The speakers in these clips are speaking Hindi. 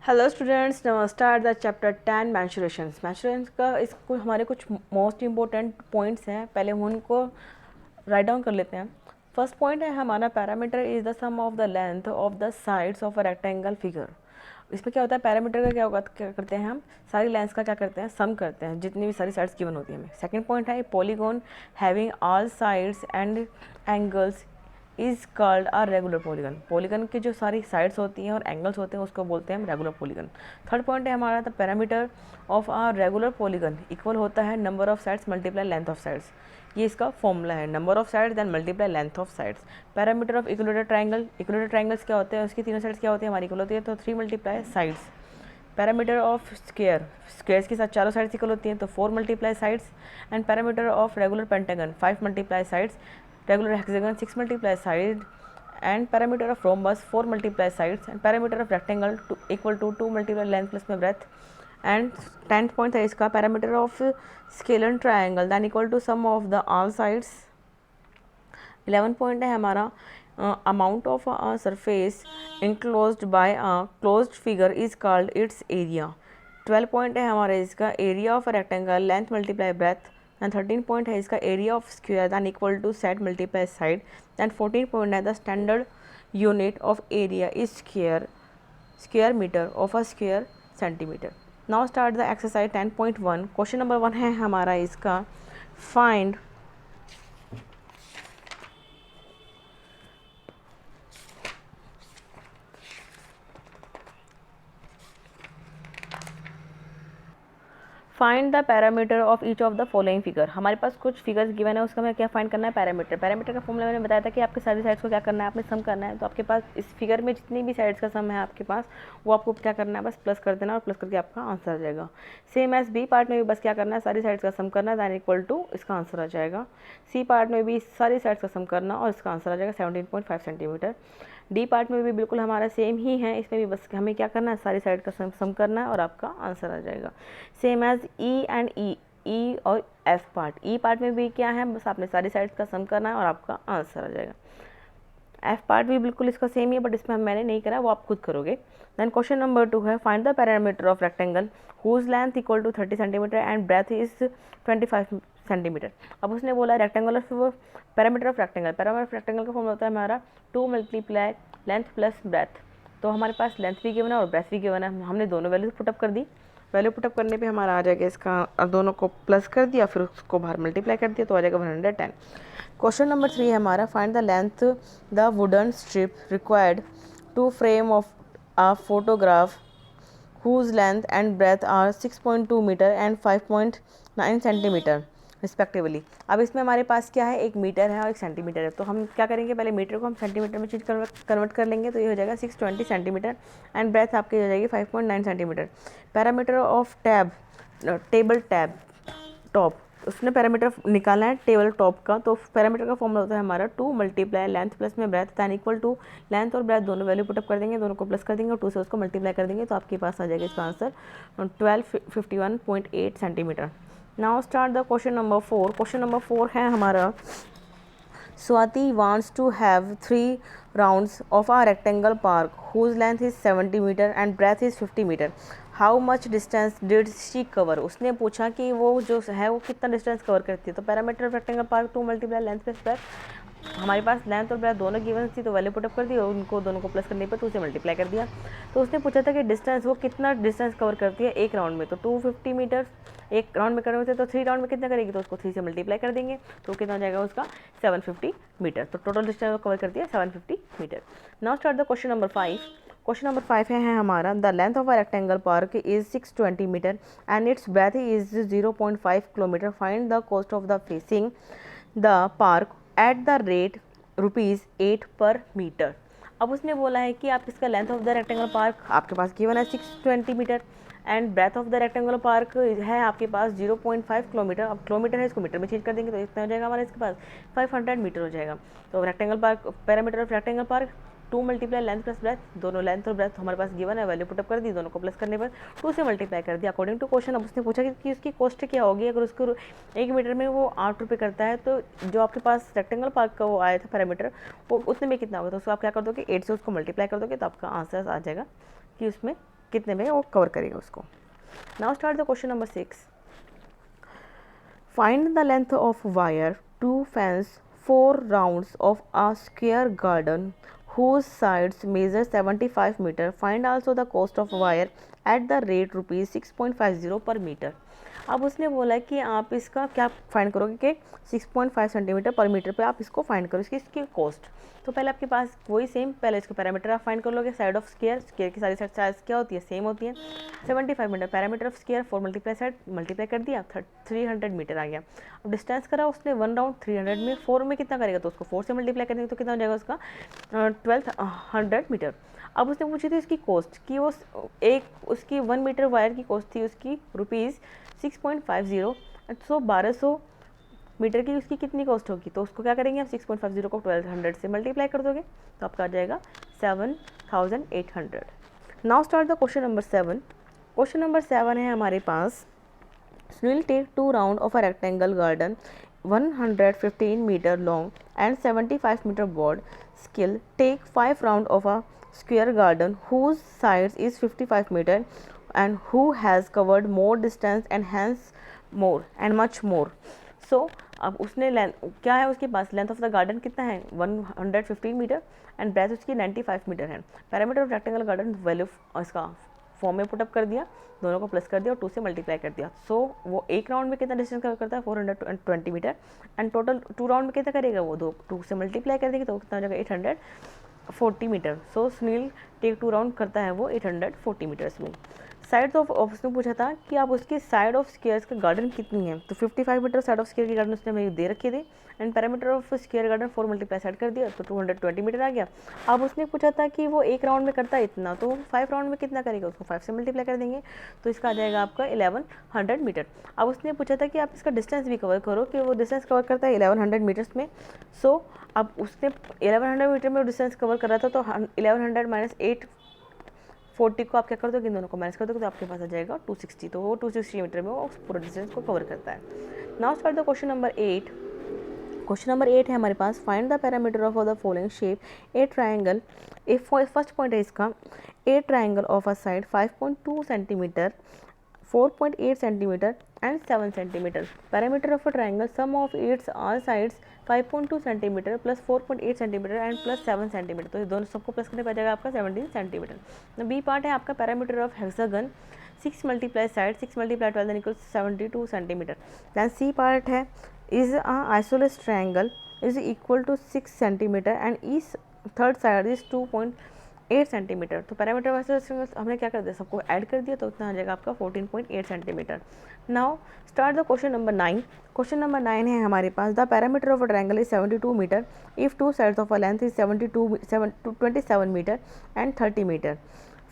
हेलो स्टूडेंट्स, नमस्कार। द चैप्टर 10 मेंसुरेशंस का इसको हमारे कुछ मोस्ट इंपॉर्टेंट पॉइंट्स हैं। पहले हम उनको राइट डाउन कर लेते हैं। फर्स्ट पॉइंट है हमारा, parameter is the sum of the length of the sides of a rectangle figure. इसमें क्या होता है, पैरामीटर का क्या करते हैं हम, सारी लेंथ्स का क्या करते हैं, सम करते हैं, जितनी भी सारी साइड्स गिवन होती है हमें। सेकंड पॉइंट है polygon having all sides and angles is called a regular polygon. Polygon की जो सारी साइड्स होती हैं और एंगल्स होते हैं उसको बोलते हैं हम रेगुलर पॉलीगन। थर्ड पॉइंट है हमारा, the parameter of a regular polygon equal होता है number of sides multiply length of sides. ये इसका फॉर्मूला है, number of sides then multiply length of sides. Parameter of equilateral triangle, equilateral triangles क्या होते हैं, उसकी तीनों साइड्स क्या होती है, हमारी इक्वल होती है, तो 3 multiply sides. Parameter of square, squares के साथ चारों साइड्स इक्वल होती हैं, तो 4 multiply sides. And parameter of regular pentagon 5 multiply sides, regular hexagon 6 multiply side. And parameter of rhombus 4 multiply sides. And parameter of rectangle equal to 2 multiply length plus में ब्रेथ। एंड 10th पॉइंट है इसका, parameter of scalar triangle than equal to sum of the all sides. 11 point है हमारा, amount of a surface enclosed by a closed figure is called its area. 12 point है हमारा इसका, area of rectangle length multiply breadth. And 13 point है इसका, area of square then equal to side multiply side. And 14 point है, the standard unit of area is square metre of a square centimetre. Now start the exercise 10.1। Question number 1 है हमारा इसका, find find the parameter of each of the following figure. हमारे पास कुछ फिगर्स गिवन है, उसका हमें क्या फाइंड करना है, पैरामीटर। पैरामीटर का फॉर्मूला मैंने बताया था कि आपके सारी साइड्स को क्या करना है, आपने सम करना है। तो आपके पास इस फिगर में जितनी भी साइड्स का सम है आपके पास, वो आपको क्या करना है, बस प्लस कर देना और प्लस करके आपका आंसर आ जाएगा। सेम एज बी पार्ट में भी बस क्या करना है, सारी साइड्स का सम करना है, दैन इक्वल टू इसका आंसर आ जाएगा। सी पार्ट में भी सारी साइड्स का सम करना और इसका आंसर आ जाएगा 17.5 सेंटीमीटर। डी पार्ट में भी बिल्कुल हमारा सेम ही है, इसमें भी बस हमें क्या करना है, सारी साइड का सम करना है और आपका आंसर आ जाएगा। सेम एज ई एंड ई और एफ पार्ट। ई पार्ट में भी क्या है, बस आपने सारी साइड्स का सम करना है और आपका आंसर आ जाएगा। एफ पार्ट भी बिल्कुल इसका सेम ही है, बट इसमें मैंने नहीं करा, वो आप खुद करोगे। देन क्वेश्चन नंबर 2 है, find the parameter of rectangle whose length equal to 30 centimetre and breadth is 25 centimetre. अब उसने बोला rectangle parameter of rectangle. Parameter of rectangle का फॉर्म होता है हमारा 2 मल्टीप्लाई लेंथ प्लस ब्रेथ। तो हमारे पास लेंथ भी गिवन है और ब्रेथ भी गिवन है, हमने दोनों वैल्यूज पुटअप कर दी। वैल्यू पुटअप करने पे हमारा आ जाएगा इसका, दोनों को प्लस कर दिया, फिर उसको बाहर मल्टीप्लाई कर दिया, तो आ जाएगा 110। क्वेश्चन नंबर 3 है हमारा, find the length the wooden strip required to frame of a photograph whose length and breadth are 6.2 metre and 5.9 centimetre respectively. अब इसमें हमारे पास क्या है, एक मीटर है और एक सेंटीमीटर है। तो हम क्या करेंगे, पहले मीटर को हम सेंटीमीटर में चेंज कन्वर्ट कर लेंगे, तो ये हो जाएगा 620 सेंटीमीटर एंड ब्रेथ आपकी हो जाएगी 5.9 centimetre. Parameter of table tab top, उसने पैरामीटर निकाला है टेबल टॉप का। तो पैरामीटर का फॉर्मूला होता है हमारा 2 मल्टीप्लाई लेंथ प्लस में breadth than equal to length और ब्रेथ दोनों वैल्यू पुटअप कर देंगे, दोनों को प्लस कर देंगे और 2 से उसको मल्टीप्लाई कर देंगे, तो आपके पास आ जाएगा इसका answer 1251.8 centimetre. Now start the question number 4। Question number 4 है हमारा, Swati wants to have 3 rounds of a rectangle park whose length is 70 meter and breadth is 50 meter. How much distance did she cover? उसने पूछा कि वो जो है वो कितना डिस्टेंस कवर करती है। तो parameter of rectangle park 2 multiply length plus breath. हमारे पास लेंथ और ब्रेथ दोनों गिवन थी, तो वैल्यू पुटअप कर दी और उनको दोनों को प्लस करने पर 2 से मल्टीप्लाई कर दिया। तो उसने पूछा था कि डिस्टेंस वो कितना डिस्टेंस कवर करती है एक राउंड में। तो 250 मीटर एक राउंड में करते हैं, तो 3 राउंड में कितना करेगी, तो उसको 3 से मल्टीप्लाई कर देंगे, तो कितना हो जाएगा उसका 750 मीटर। तो टोटल डिस्टेंस कवर करती है 750 metre. Now start the question number 5। Question number 5 है हमारा, the length of a rectangle park is 620 metre and its breadth is 0.5 kilometre. Find the cost of the fencing the park at the rate ₹8 per metre. अब उसने बोला है कि आप इसका length of the rectangle park आपके पास गिवन है 620 metre and breadth of the rectangle park है आपके पास 0.5 किलोमीटर। अब किलोमीटर है, इसको मीटर में चेंज कर देंगे, तो इतना हो जाएगा हमारे इसके पास 500 मीटर हो जाएगा। तो rectangle park, parameter of rectangle park 2 multiply length plus breath, दोनों लेंथ और ब्रेथ हमारे पास गिवन है, वैल्यू पुटअप कर दी, दोनों को प्लस करने पर 2 से मल्टीप्लाई कर दिया अकॉर्डिंग टू क्वेश्चन। अब उसने पूछा कि उसकी कॉस्ट क्या होगी, अगर उसको 1 मीटर में वो 8 रुपये करता है, तो जो आपके पास रेक्टेंगल पार्क का वो आया था पैरामीटर, वो उसमें में कितना होगा, तो उसको आप क्या कर दोगे, 8 से उसको मल्टीप्लाई कर दोगे, तो आपका आंसर आ जाएगा कि उसमें कितने में वो कवर करेगा उसको। Now start the question number 6। Find the length of wire to fence 4 rounds of a square garden whose sides measure 75 meter. Find also the cost of wire at the rate rupees 6.50 per meter. अब उसने बोला कि आप इसका क्या फाइंड करोगे कि 6.5 सेंटीमीटर पर मीटर पे आप इसको फाइंड करो, इसकी कॉस्ट। तो पहले आपके पास वही सेम, पहले इसके पैरामीटर आप फाइंड कर लोगे। साइड ऑफ स्क्वायर, स्क्वायर की सारी साइड क्या होती है, सेम होती है। 75 metre perimeter of square, 4 multiply side multiply कर दिया, 300 मीटर आ गया। अब डिस्टेंस करा उसने 1 राउंड 300 में, 4 में कितना करेगा तो उसको 4 से मल्टीप्लाई करेंगे तो कितना हो जाएगा उसका 1200 मीटर। अब उसने पूछी थी इसकी कॉस्ट कि वो एक उसकी 1 मीटर वायर की कॉस्ट थी उसकी रुपीज़ 6.50। सो 1200 मीटर की उसकी कितनी कॉस्ट होगी, तो उसको क्या करेंगे आप 6.50 को 1200 से मल्टीप्लाई कर दोगे तो आपका आ जाएगा 7800। Now start the question number 7। Question number 7 है हमारे पास, Sunil take 2 round of a rectangle garden 115 meter long and 75 meter broad. Skill take 5 round of a square garden whose size is 55 meter and who has covered more distance and hence more and much more. So अब उसने क्या है उसके पास, लेंथ ऑफ द गार्डन कितना है 115 मीटर एंड ब्रेथ उसकी 95 मीटर है। Perimeter of rectangle garden value इसका फॉर्म में पुटअप कर दिया, दोनों को प्लस कर दिया और 2 से मल्टीप्लाई कर दिया। सो वो एक राउंड में कितना डिस्टेंस कवर करता है 420 मीटर एंड टोटल 2 राउंड में कितना करेगा वो 2 से मल्टीप्लाई कर देगी तो कितना हो जाएगा 840 मीटर। सो सुनील टेक 2 राउंड करता है वो 840 मीटर्स में। साइड ऑफ उसने पूछा था कि आप उसकी साइड ऑफ स्क्वायर का गार्डन कितनी है, तो 55 मीटर साइड ऑफ स्क्वायर की गार्डन उसने हमें दे रखी थी and parameter of square garden 4 multiply side कर दिया तो 220 मीटर आ गया। अब उसने पूछा था कि वो एक राउंड में करता है इतना, तो 5 राउंड में कितना करेगा, उसको 5 से मल्टीप्लाई कर देंगे तो इसका आ जाएगा आपका 1100 मीटर। अब उसने पूछा था कि आप इसका डिस्टेंस भी कवर करो कि वो डिस्टेंस कवर करता है 1100 मीटर्स में। सो अब उसने 1100 मीटर में डिस्टेंस कवर कर रहा था तो 1100 माइनस 840 को आप क्या कर दोगे, इन दोनों को माइनस कर दोगे तो आपके पास आ जाएगा 260। तो वो 260 मीटर में वो पूरा डिस्टेंस को कवर करता है। Now start the question number 8। Question number 8 है हमारे पास, find the parameter of the following shape a triangle. First point है इसका, a triangle of a side 5.2 centimetre 4.8 centimetre and 7 centimetre. Parameter of a triangle, sum of its all sides 5.2 centimetre plus 4.8 centimetre and plus 7 centimetre. तो ये दोनों सबको प्लस करने पर आ जाएगा आपका 17 सेंटीमीटर। बी पार्ट है आपका parameter of hexagon 6 multiply side 6 multiply 12 then equals 72 centimetre. Then C part है is a isosceles triangle is equal to 6 centimetre and each third side is 2.8 centimetre. तो पैरामीटर वाइज हमने क्या कर दिया, सबको ऐड कर दिया तो उतना आ जाएगा आपका 14.8 centimetre. Now start the question number 9। Question number 9 है हमारे पास, the parameter of a triangle is 72 metre if 2 sides of a length is 27 metre and 30 metre.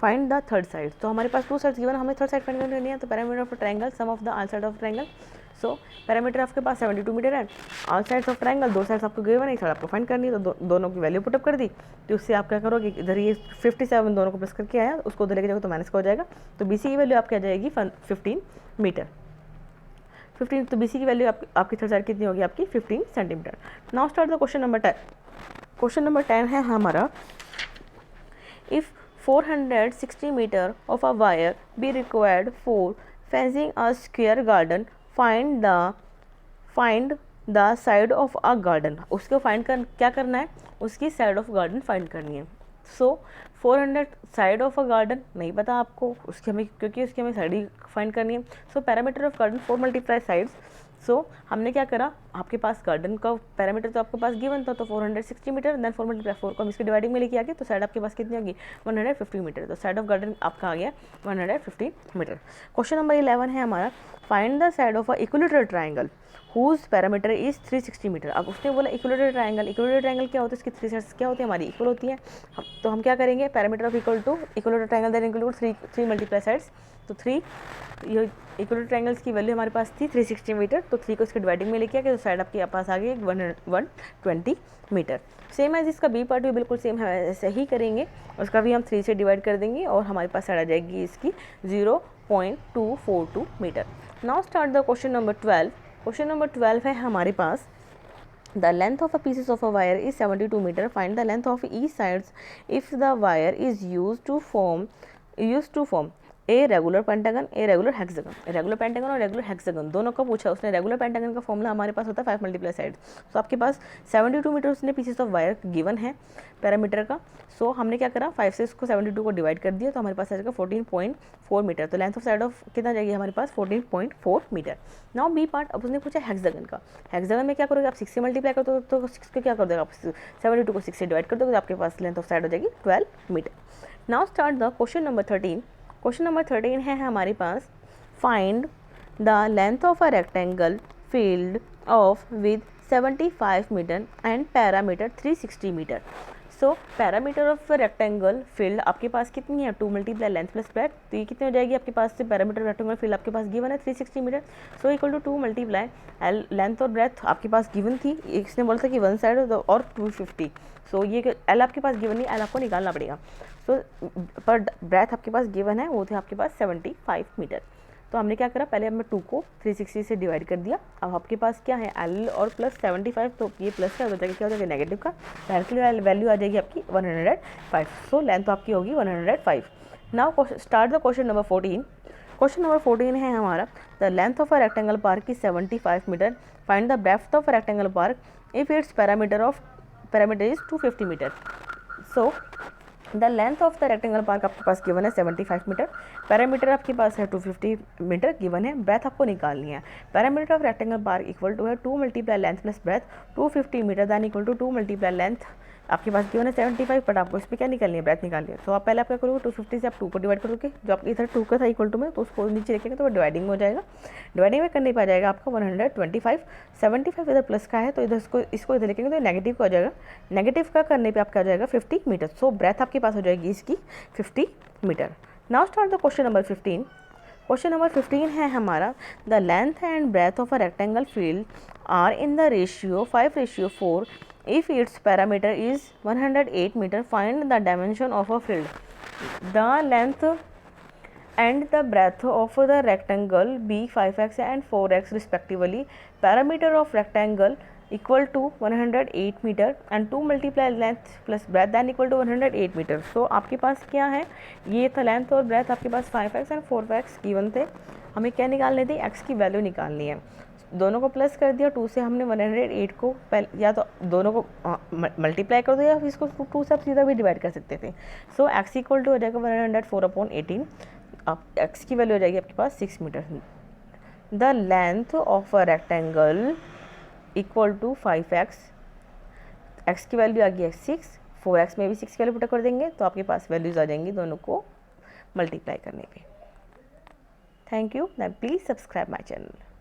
Find the third side. तो हमारे पास 2 साइड्स गिवन, हमें थर्ड साइड फाइंड करनी है। तो parameter of a triangle, sum of the all side of triangle. So parameter आपके पास 72 मीटर है, all sides of triangle 2 sides आपको गिवन है, एक साइड आपको फाइंड करनी है। तो दोनों की वैल्यू पुटअप कर दी तो उससे आप क्या करोगे, इधर ये 57 दोनों को प्लस करके आया, उसको उधर लेके जाओगे तो माइनस का हो जाएगा। तो BC की वैल्यू आपकी आ जाएगी 15 मीटर 15। तो BC की वैल्यू आपकी थर्ड साइड कितनी होगी आपकी 15 centimetre. Now start the question number 10। Question number 10 है हमारा, if 460 metre of a wire be required for fencing a square garden, find the side of a garden. उसको क्या करना है, उसकी साइड ऑफ गार्डन फाइंड करनी है। सो 400 साइड ऑफ अ गार्डन नहीं पता आपको, उसकी हमें क्योंकि उसकी हमें साइड ही फाइंड करनी है। So parameter of garden 4 multiply sides. So हमने क्या करा, आपके पास गार्डन का पैरामीटर तो आपके पास गिवन था तो 460 मीटर, देन 4 मल्टीप्लाई 4 को हम इसके डिवाइडिंग में लेके आ गए तो साइड आपके पास कितनी होगी 150 मीटर। तो साइड ऑफ गार्डन आपका आ गया 150 मीटर। क्वेश्चन नंबर 11 है हमारा, find the side of a equilateral triangle whose perimeter is 360 metre. अब उसने बोला इक्विलेटरल ट्राइंगल क्या होता है, इसकी 3 साइड्स क्या होती है हमारी इक्वल होती है। तो हम क्या करेंगे, perimeter of equilateral triangle then include 3 multiply sides. तो 3 ये इक्विलेटरल ट्राइंगल्स की वैल्यू हमारे पास थी 360 मीटर, तो 3 को इसके डिवाइडिंग में लेके आके तो साइड आपके पास आ गई 120 मीटर। सेम एज इसका बी पार्ट भी बिल्कुल सेम है, ऐसे ही करेंगे, उसका भी हम 3 से डिवाइड कर देंगे और हमारे पास साइड आ जाएगी इसकी 0.242 metre. Now start the question number 12। Question number 12 है हमारे पास, the length of a pieces of a wire is 72 meter. Find the length of each sides if the wire is used to form use to form a regular pentagon, a regular hexagon. Regular pentagon और रेगुलर हेक्सागन दोनों का पूछा उसने। रेगुलर पेंटागन का फॉर्मूला हमारे पास होता है 5 मल्टीप्लाई साइड। तो आपके पास 72 मीटर उसने पीसेस ऑफ वायर गिवन है पैरामीटर का। सो हमने क्या करा, 5 से इसको 72 को डिवाइड कर दिया, तो हमारे पास आ जाएगा 14.4 मीटर। तो लेंथ ऑफ साइड ऑफ कितना जाएगी हमारे पास 14.4 मीटर। नाउ बी पार्ट, अब उसने पूछा हेक्सागन का। हेक्सागन में क्या करोगे आप, 6 से मल्टीप्लाई कर दो तो 6 को क्या कर देगा आप, 72 को 6 से डिवाइड कर दोगे तो आपके पास लेंथ ऑफ साइड हो जाएगी 12 metre. Now start the question number 13। Question number 13 है हमारे पास, find the length of a rectangle field of with 75 metre and parameter 360 metre. So parameter of rectangle field आपके पास कितनी है, 2 मल्टीप्लाई लेंथ प्लस ब्रेथ, तो ये कितनी हो जाएगी आपके पास से, पैरामीटर रेक्टेंगल फील्ड आपके पास गिवन है 360 metre. So equal to 2 multiply L, length और ब्रेथ आपके पास गिवन थी, इसने बोला था कि 1 साइड और 250। सो ये एल आपके पास गिवन नहीं, एल आपको निकालना पड़ेगा। सो पर ब्रेथ आपके पास गिवन है, वो थे आपके पास 75 मीटर। तो हमने क्या करा, पहले हमने 2 को 360 से डिवाइड कर दिया। अब आपके पास क्या है, एल और प्लस 75, तो ये प्लस का हो जाएगा, क्या हो जाएगा नेगेटिव का, डायरेक्टली वैल्यू आ जाएगी आपकी 105। सो लेंथ आपकी होगी 105। Now start the question number 14। Question number 14 है हमारा, the length of a rectangle park की 75 metre, find the breadth of a rectangle park if its perimeter is 250 metre. So the length of the rectangle park आपके पास गिवन है 75 मीटर, पैरामीटर आपके पास है 250 मीटर गिवन है, ब्रेथ आपको निकालनी है। Perimeter of rectangle park equal to है 2 multiply length plus breadth 250 metre, then equal to 2 multiply length आपके पास गिवन है 75, बट आपको इस पर क्या निकालनी है, ब्रेथ निकालनी है। तो आप पहले आप क्या करोगे, 250 से आप 2 को डिवाइड करोगे, जो आपके इधर 2 का था इक्वल टू में, तो उसको नीचे रखेंगे तो वो डिवाइडिंग हो जाएगा। डिवाइडिंग में करने पर आ जाएगा आपका 125, 75 इधर प्लस का है तो इधर इसको इधर लिखेंगे तो नेगेटिव का हो जाएगा, नेगेटिव का करने पे आपका आ जाएगा 50 मीटर। सो ब्रेथ आपके पास हो जाएगी इसकी 50 metre. Now start the question number 15। Question number 15 है हमारा, the length and breadth of a rectangle field are in the ratio 5:4 if its parameter is 108 meter, find the dimension of a field. The length and the breadth of the rectangle be 5x and 4x respectively. Parameter of rectangle equal to 108 meter and 2 multiply length plus breadth then equal to 108 meter. So आपके पास क्या है, ये था लेंथ और ब्रेथ आपके पास 5x and 4x गिवन थे, हमें क्या निकालनी थी, x की वैल्यू निकालनी है। दोनों को प्लस कर दिया, 2 से हमने 108 को या तो दोनों को मल्टीप्लाई कर दो या फिर इसको 2 से आप सीधा भी डिवाइड कर सकते थे। सो x इक्वल टू हो जाएगा 104/18, अब x की वैल्यू हो जाएगी आपके पास 6 metre. The length of a rectangle equal to 5x, x की वैल्यू आ गई है 6, 4x में भी 6 की वैल्यू पुट कर देंगे तो आपके पास वैल्यूज़ आ जाएंगी दोनों को मल्टीप्लाई करने पे। Thank you, please subscribe my channel.